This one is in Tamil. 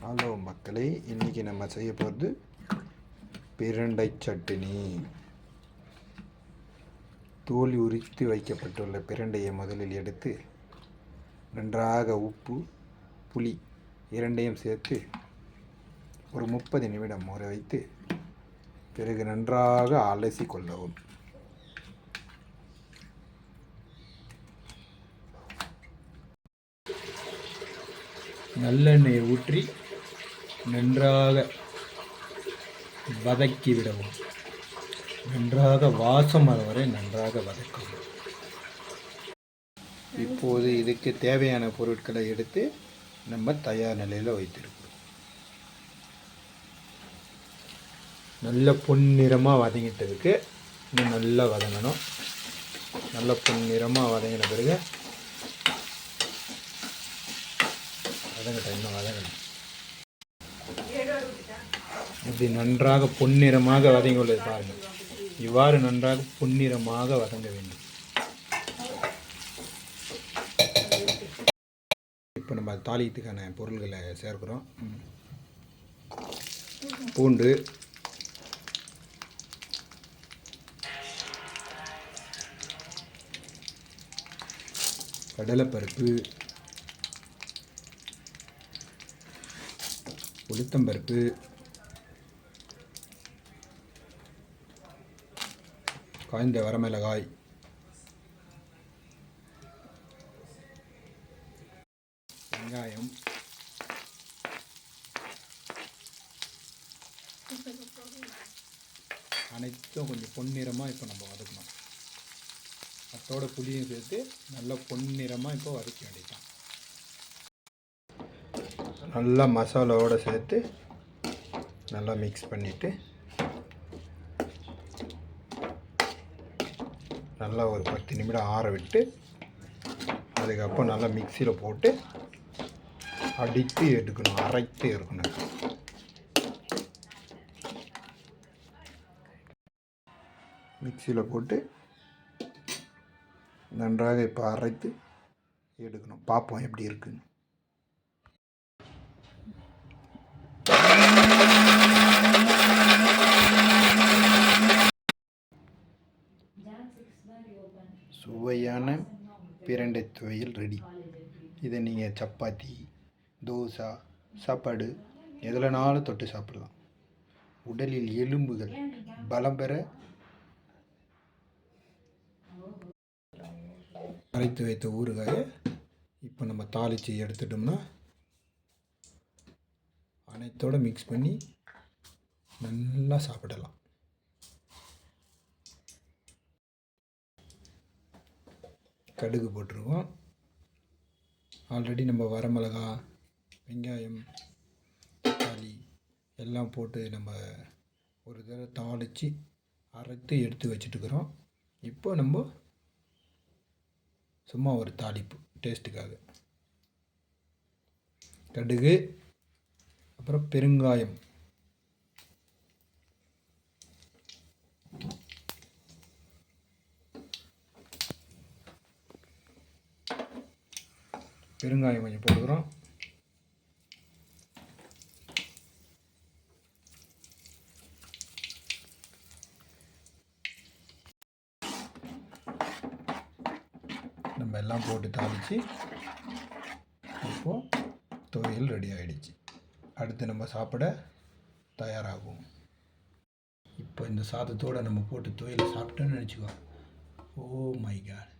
ஹலோ மக்களே, இன்றைக்கி நம்ம செய்ய போகிறது பிரண்டை சட்னி. தோல் உரித்து வைக்கப்பட்டுள்ள பிரண்டையை முதலில் எடுத்து நன்றாக உப்பு புளி இரண்டையும் சேர்த்து ஒரு 30 நிமிடம் ஊற வைத்து பிறகு நன்றாக அலசி கொள்ளவும். நல்லெண்ணெயை ஊற்றி நன்றாக வதக்கி விடவும். நன்றாக வாசம் வர வரை நன்றாக வதக்கவும். இப்போது இதுக்கு தேவையான பொருட்களை எடுத்து நம்ம தயார் நிலையில் வைத்திருக்கிறோம். நல்ல பொன்னிறமாக வதங்கிட்டதுக்கு இன்னும் நல்லா வதங்கணும். நல்ல பொன்னிறமாக வதங்கின பிறகு இன்னும் வதங்கணும். இப்படி நன்றாக பொன்னிறமாக வதங்கி உள்ளது பாருங்கள். இவ்வாறு நன்றாக பொன்னிறமாக வதங்க வேண்டும். இப்போ நம்ம தாளியத்துக்கான பொருள்களை சேர்க்கிறோம். பூண்டு, கடலைப்பருப்பு, உளுத்தம்பருப்பு, காய்ந்த வரமிளகாய், வெங்காயம், அனைத்தும் கொஞ்சம் பொன்னிறமாக இப்போ நம்ம வதக்கணும். அதோட புளியும் சேர்த்து நல்லா பொன்னிறமாக இப்போ வதக்க வேண்டியதான். நல்லா மசாலாவோடு சேர்த்து நல்லா மிக்ஸ் பண்ணிவிட்டு நல்லா ஒரு 10 நிமிடம் ஆற விட்டு அதுக்கப்புறம் நல்லா மிக்சியில் போட்டு அடித்து எடுக்கணும், அரைத்து எடுக்கணும். மிக்சியில் போட்டு நன்றாக இப்போ அரைத்து எடுக்கணும். பார்ப்போம் எப்படி இருக்குன்னு. சுவையான பிரண்டை துவையல் ரெடி. இதை நீங்கள் சப்பாத்தி, தோசை, சாப்பாடு எதுலனாலும் தொட்டு சாப்பிடலாம். உடலில் எலும்புகள் பலம் பெற அரைத்து வைத்த ஊறுகாயை இப்போ நம்ம தாளித்து எடுத்துட்டோம்னா அனைத்தோடு மிக்ஸ் பண்ணி நல்லா சாப்பிடலாம். கடுகு போட்டுருவோம். ஆல்ரெடி நம்ம வரமிளகா, வெங்காயம், தக்காளி எல்லாம் போட்டு நம்ம ஒரு தடவை தாளித்து அரைத்து எடுத்து வச்சுட்டுக்கிறோம். இப்போ நம்ம சும்மா ஒரு தாளிப்பு டேஸ்ட்டுக்காக கடுகு, அப்புறம் பெருங்காயம், கொஞ்சம் போட்டுக்கிறோம். நம்ம எல்லாம் போட்டு தாளித்து இப்போது துவையல் ரெடி ஆகிடுச்சு. அடுத்து நம்ம சாப்பிட தயாராகும். இப்போ இந்த சாதத்தோடு நம்ம போட்டு துவையல் சாப்பிட்டோன்னு நினச்சிக்கோ. Oh my God.